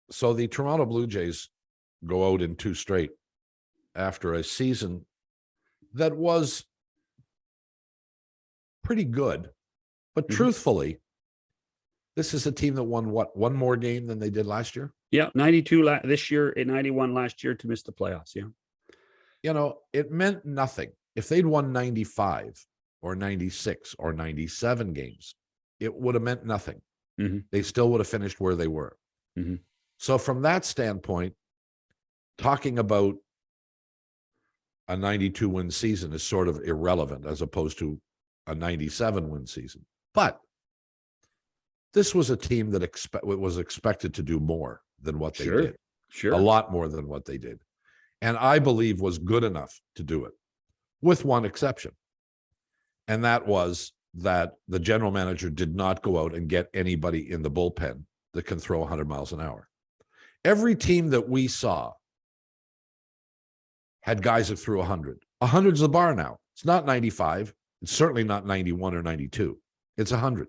So the Toronto Blue Jays go out in 2 straight after a season that was pretty good. But truthfully, this is a team that won one more game than they did last year? Yeah, 92 this year and 91 last year to miss the playoffs. Yeah. It meant nothing. If they'd won 95 or 96 or 97 games, it would have meant nothing. They still would have finished where they were. So from that standpoint, talking about a 92 win season is sort of irrelevant as opposed to a 97 win season. But this was a team that was expected to do more than what they did. Sure. A lot more than what they did. And I believe was good enough to do it, with one exception. And that was that the general manager did not go out and get anybody in the bullpen that can throw 100 miles an hour. Every team that we saw had guys that threw 100. 100's the bar now. It's not 95. It's certainly not 91 or 92. It's 100.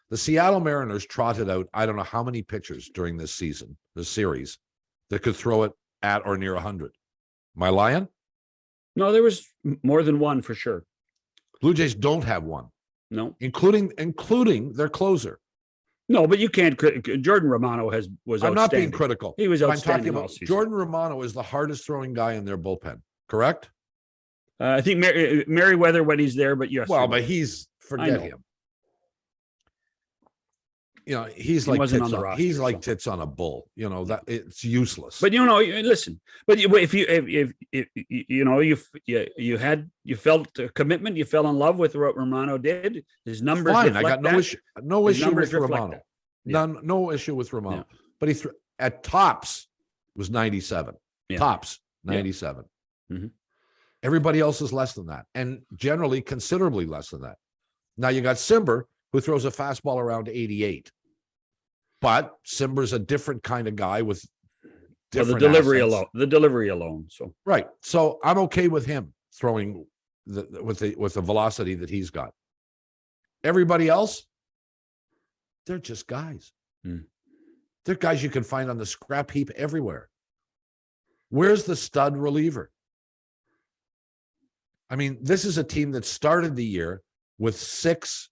The Seattle Mariners trotted out, I don't know how many pitchers during this season, this series, that could throw it at or near 100. Am I lying? No, there was more than one for sure. Blue Jays don't have one. No, including their closer. No, but you can't. Jordan Romano was. I'm not being critical. He was outstanding. I'm talking about Jordan Romano is the hardest throwing guy in their bullpen. Correct? I think Merriweather when he's there, but yes. Well, but forget him. He's like tits on a bull. That it's useless. But listen. But if you felt a commitment, you fell in love with what Romano did. His numbers. Fine, I got no issue with Romano. No issue with Romano. Yeah. But he threw at tops was 97. Yeah. Tops 97. Yeah. Everybody else is less than that, and generally considerably less than that. Now you got Simber, who throws a fastball around 88. But Simber's a different kind of guy with different the delivery alone. So right. So I'm okay with him throwing with the velocity that he's got. Everybody else, they're just guys. They're guys you can find on the scrap heap everywhere. Where's the stud reliever? I mean, this is a team that started the year with 6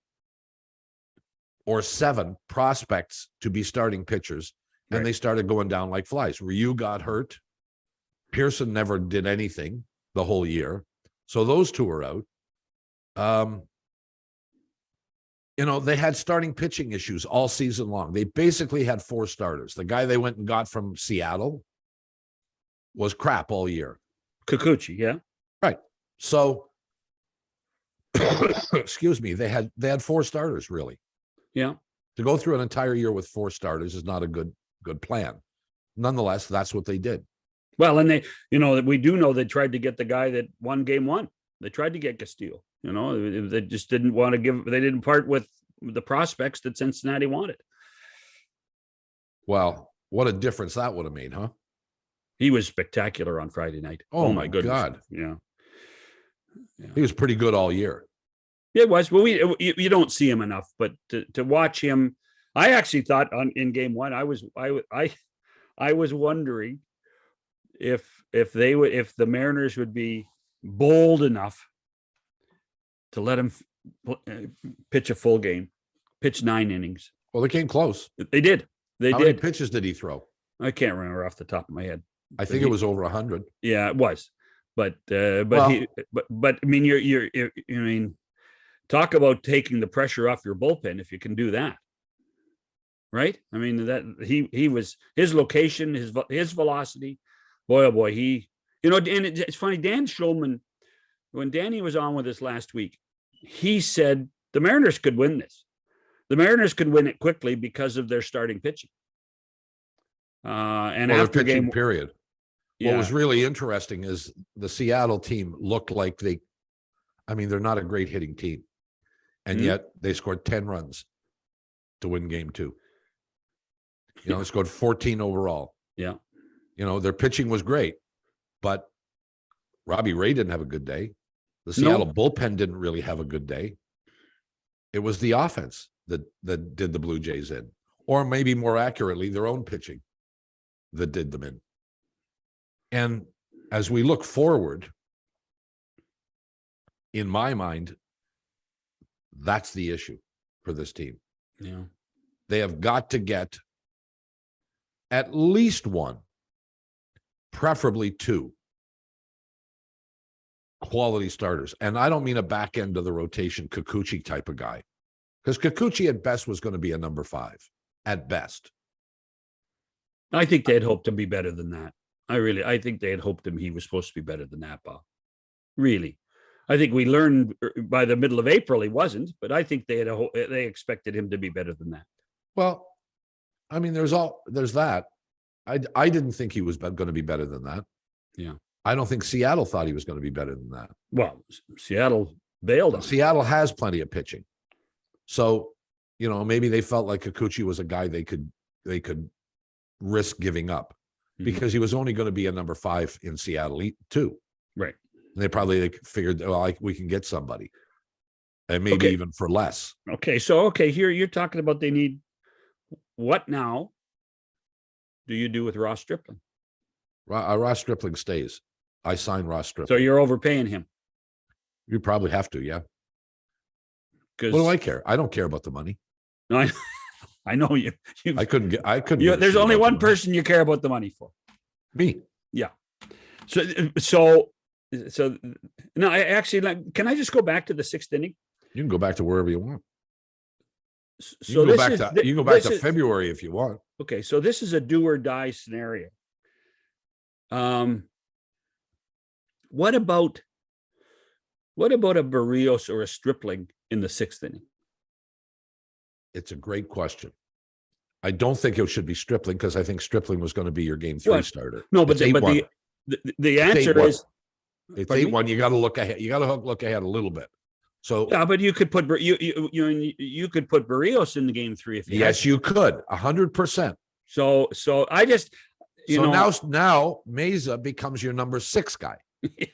or 7 prospects to be starting pitchers, and they started going down like flies. Ryu got hurt. Pearson never did anything the whole year. So those two are out. They had starting pitching issues all season long. They basically had 4 starters. The guy they went and got from Seattle was crap all year. Kikuchi, yeah. Right. So, excuse me, they had 4 starters, really. Yeah. To go through an entire year with 4 starters is not a good plan. Nonetheless, that's what they did. Well, and we do know they tried to get the guy that won game 1. They tried to get Castillo. They just didn't want to they didn't part with the prospects that Cincinnati wanted. Well, what a difference that would have made, huh? He was spectacular on Friday night. Oh my goodness. God. Yeah. He was pretty good all year. It was. Well, you don't see him enough, but to watch him, I actually thought in game 1, I was wondering if the Mariners would be bold enough to let him pitch a full game, pitch 9 innings. Well, they came close. They did. How many pitches did he throw? I can't remember off the top of my head. I think it was over 100. Yeah, it was. But I mean, talk about taking the pressure off your bullpen if you can do that. Right? I mean, that he was his location, his velocity. Boy, oh boy, and it's funny, Dan Schulman, when Danny was on with us last week, he said the Mariners could win this. The Mariners could win it quickly because of their starting pitching. After game period. Yeah. What was really interesting is the Seattle team looked like they're not a great hitting team. And yet they scored 10 runs to win game 2. They scored 14 overall. Yeah. Their pitching was great, but Robbie Ray didn't have a good day. The Seattle bullpen didn't really have a good day. It was the offense that did the Blue Jays in, or maybe more accurately, their own pitching. that did them in. And as we look forward, in my mind, that's the issue for this team. Yeah. They have got to get at least one, preferably two quality starters. And I don't mean a back end of the rotation Kikuchi type of guy, because Kikuchi at best was going to be a number 5 at best. I think they'd hoped to be better than that. I think they had hoped him he was supposed to be better than that, Bob. Really. I think we learned by the middle of April he wasn't, but I think they expected him to be better than that. Well, I mean, there's that. I didn't think he was going to be better than that. Yeah. I don't think Seattle thought he was going to be better than that. Well, Seattle bailed on him. Seattle has plenty of pitching. So, maybe they felt like Kikuchi was a guy they could risk giving up, because he was only going to be a number 5 in Seattle too. Right. And they probably figured, we can get somebody, and maybe even for less. Okay. So, here you're talking about they need what now do you do with Ross Stripling? Ross Stripling stays. I sign Ross Stripling. So you're overpaying him. You probably have to, yeah. What do I care? I don't care about the money. No, I know you. I couldn't. There's only one person you care about the money for. Me. Yeah. So no. I actually, can I just go back to the 6th inning? You can go back to wherever you want. So you can go back to February if you want. Okay, so this is a do or die scenario. What about a Barrios or a Stripling in the 6th inning? It's a great question. I don't think it should be Stripling, because I think Stripling was going to be your game 3 starter. No, but the answer is it's 8-1. You got to look ahead. You got to look ahead a little bit. So yeah, but you could put you could put Barrios in the game 3 if you yes, you could 100%. So I just now now Meza becomes your number 6 guy. Yeah.